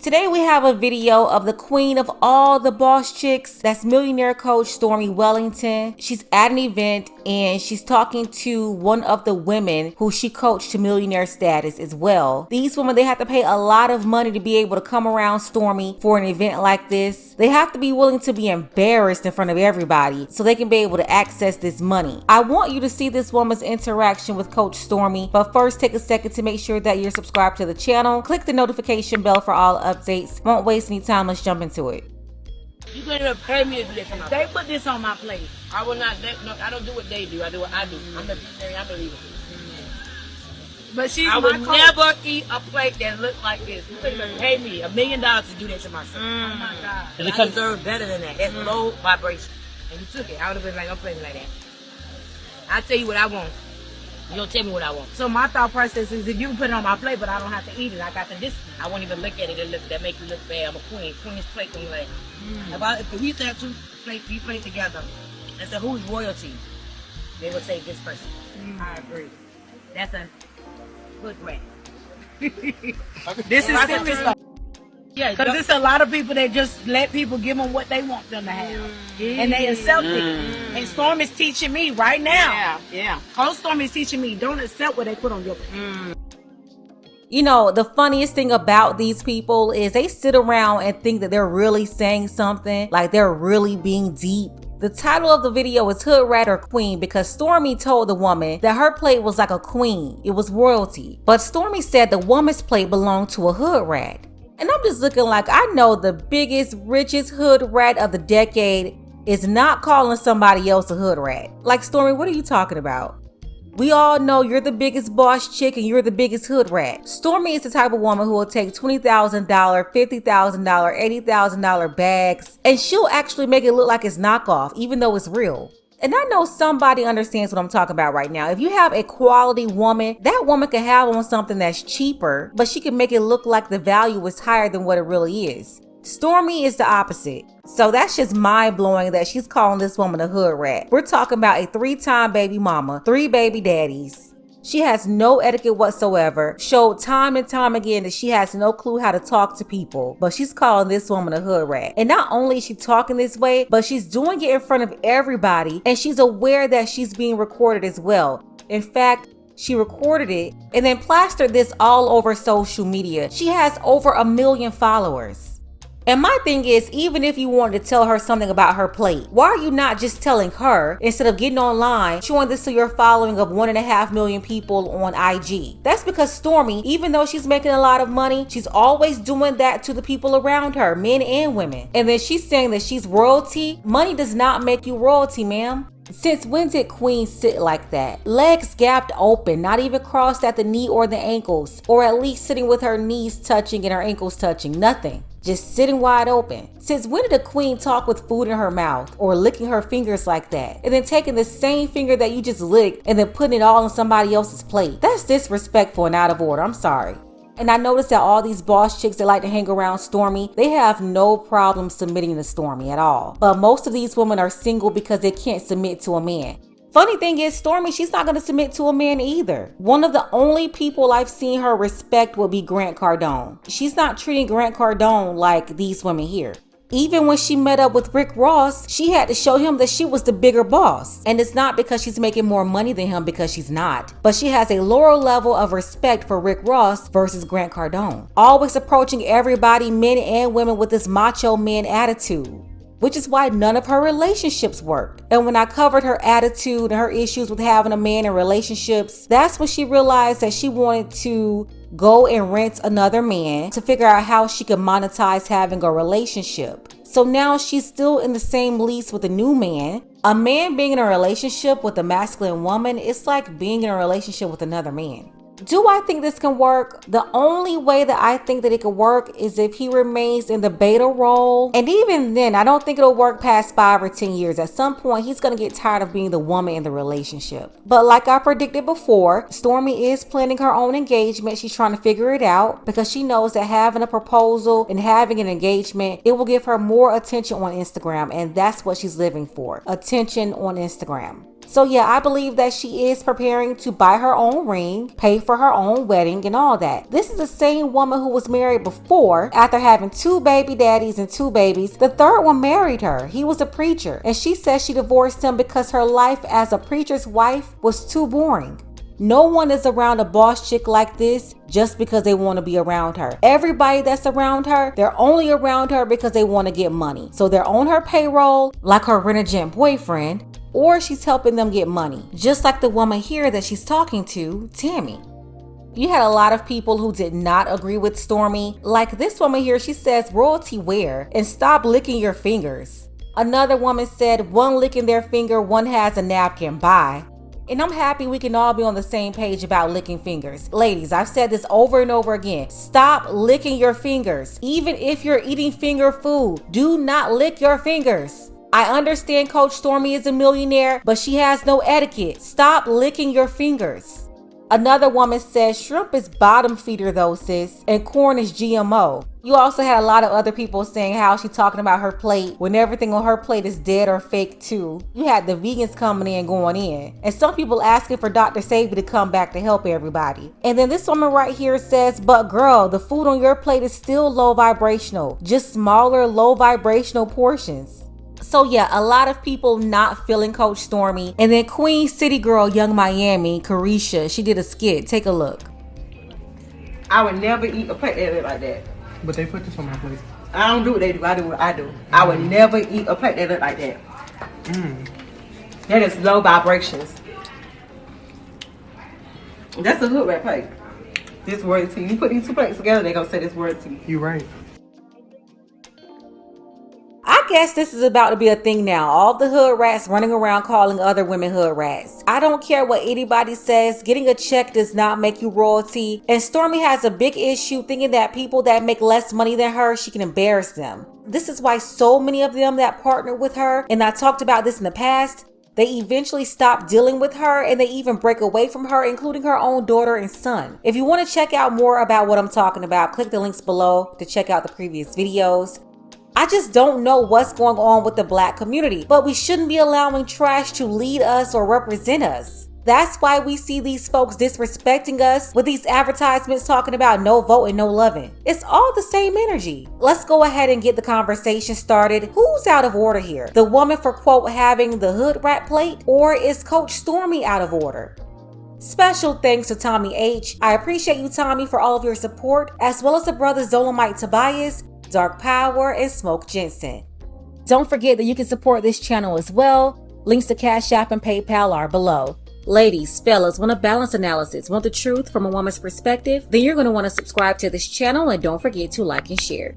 Today we have a video of the queen of all the boss chicks. That's millionaire coach Stormy Wellington. She's at an event and she's talking to one of the women who she coached to millionaire status as well. These women, they have to pay a lot of money to be able to come around Stormy for an event like this. They have to be willing to be embarrassed in front of everybody so they can be able to access this money. I want you to see this woman's interaction with Coach Stormy, but first take a second to make sure that you're subscribed to the channel. Click the notification bell for all updates. Won't waste any time. Let's jump into it. You couldn't even pay me to do this. They put this on my plate. I will not. No, I don't do what they do. I do what I do. I'm a vegetarian. I believe it. But she's I would never eat a plate that looked like this. You couldn't even pay me $1 million to do that to myself. Oh my God. I deserve better than that. That's low vibration. And you took it. I would have been like, I'm playing like that. I tell you what I want. You don't tell me what I want. So my thought process is if you put it on my plate, but I don't have to eat it, I got the discount. I won't even look at it. That make you look bad. I'm a queen. Queen's plate gonna be like. If we used to have two plates together and say who's royalty, they would say this person. I agree. That's a good rat. This is serious stuff. Yeah, because there's a lot of people that just let people give them what they want them to have, and they accept it. And Storm is teaching me right now. Yeah. Coach Storm is teaching me, don't accept what they put on your plate. You know, the funniest thing about these people is they sit around and think that they're really saying something, like they're really being deep. The title of the video is Hood Rat or Queen because Stormy told the woman that her plate was like a queen. It was royalty. But Stormy said the woman's plate belonged to a hood rat. And I'm just looking like I know the biggest, richest hood rat of the decade is not calling somebody else a hood rat. Like, Stormy, what are you talking about? We all know you're the biggest boss chick and you're the biggest hood rat. Stormy is the type of woman who will take $20,000, $50,000, $80,000 bags, and she'll actually make it look like it's knockoff, even though it's real. And I know somebody understands what I'm talking about right now. If you have a quality woman, that woman can have on something that's cheaper, but she can make it look like the value is higher than what it really is. Stormy is the opposite. So that's just mind-blowing that she's calling this woman a hood rat. We're talking about a 3-time baby mama, 3 baby daddies. She has no etiquette whatsoever, showed time and time again that she has no clue how to talk to people, but she's calling this woman a hood rat. And not only is she talking this way, but she's doing it in front of everybody, and she's aware that she's being recorded as well. In fact, she recorded it and then plastered this all over social media. She has over 1 million followers. And my thing is, even if you wanted to tell her something about her plate, why are you not just telling her instead of getting online, showing this to your following of 1.5 million people on IG? That's because Stormy, even though she's making a lot of money, she's always doing that to the people around her, men and women. And then she's saying that she's royalty. Money does not make you royalty, ma'am. Since when did Queen sit like that? Legs gapped open, not even crossed at the knee or the ankles, or at least sitting with her knees touching and her ankles touching, nothing. Just sitting wide open. Since when did a queen talk with food in her mouth or licking her fingers like that? And then taking the same finger that you just licked and then putting it all on somebody else's plate? That's disrespectful and out of order. I'm sorry. And I noticed that all these boss chicks that like to hang around Stormy, they have no problem submitting to Stormy at all. But most of these women are single because they can't submit to a man. Funny thing is, Stormy, she's not going to submit to a man either. One of the only people I've seen her respect will be Grant Cardone. She's not treating Grant Cardone like these women here. Even when she met up with Rick Ross, she had to show him that she was the bigger boss. And it's not because she's making more money than him, because she's not. But she has a lower level of respect for Rick Ross versus Grant Cardone. Always approaching everybody, men and women, with this macho man attitude, which is why none of her relationships worked. And when I covered her attitude and her issues with having a man in relationships, that's when she realized that she wanted to go and rent another man to figure out how she could monetize having a relationship. So now she's still in the same lease with a new man. A man being in a relationship with a masculine woman, it's like being in a relationship with another man. Do I think this can work? The only way that I think that it could work is if he remains in the beta role. And even then, I don't think it'll work past 5 or 10 years. At some point, he's going to get tired of being the woman in the relationship. But like I predicted before, Stormy is planning her own engagement. She's trying to figure it out because she knows that having a proposal and having an engagement, it will give her more attention on Instagram. And that's what she's living for. Attention on Instagram. So yeah, I believe that she is preparing to buy her own ring, pay for her own wedding and all that. This is the same woman who was married before. After having 2 baby daddies and 2 babies, the third one married her. He was a preacher, and she says she divorced him because her life as a preacher's wife was too boring. No one is around a boss chick like this just because they want to be around her. Everybody that's around her, they're only around her because they want to get money. So they're on her payroll, like her rent-a-gent boyfriend, or she's helping them get money. Just like the woman here that she's talking to, Tammy. You had a lot of people who did not agree with Stormy. Like this woman here, she says, royalty wear and stop licking your fingers. Another woman said, one licking their finger, one has a napkin, bye. And I'm happy we can all be on the same page about licking fingers. Ladies, I've said this over and over again. Stop licking your fingers. Even if you're eating finger food, do not lick your fingers. I understand Coach Stormy is a millionaire, but she has no etiquette. Stop licking your fingers. Another woman says shrimp is bottom feeder though, sis, and corn is GMO. You also had a lot of other people saying how she's talking about her plate when everything on her plate is dead or fake too. You had the vegans coming in going in, and some people asking for Dr. Savy to come back to help everybody. And then this woman right here says, but girl, the food on your plate is still low vibrational, just smaller low vibrational portions. So yeah, a lot of people not feeling Coach Stormy. And then Queen City Girl, Young Miami, Carisha, she did a skit. Take a look. I would never eat a plate that look like that. But they put this on my plate. I don't do what they do. I do what I do. I would never eat a plate that look like that. That is low vibrations. That's a hood rat plate. This word to you. You put these 2 plates together, they gonna say this word to you. You right. I guess this is about to be a thing now. All the hood rats running around calling other women hood rats. I don't care what anybody says. Getting a check does not make you royalty. And Stormy has a big issue thinking that people that make less money than her, she can embarrass them. This is why so many of them that partner with her, and I talked about this in the past, they eventually stop dealing with her and they even break away from her, including her own daughter and son. If you want to check out more about what I'm talking about, click the links below to check out the previous videos. I just don't know what's going on with the Black community, but we shouldn't be allowing trash to lead us or represent us. That's why we see these folks disrespecting us with these advertisements talking about no vote and no loving. It's all the same energy. Let's go ahead and get the conversation started. Who's out of order here? The woman for quote having the hood rat plate, or is Coach Stormy out of order? Special thanks to Tommy H. I appreciate you, Tommy, for all of your support, as well as the brothers Dolomite Tobias, Dark Power, and Smoke Jensen. Don't forget that you can support this channel as well. Links to Cash App and PayPal are below. Ladies, fellas, want a balanced analysis, want the truth from a woman's perspective? Then you're going to want to subscribe to this channel and don't forget to like and share.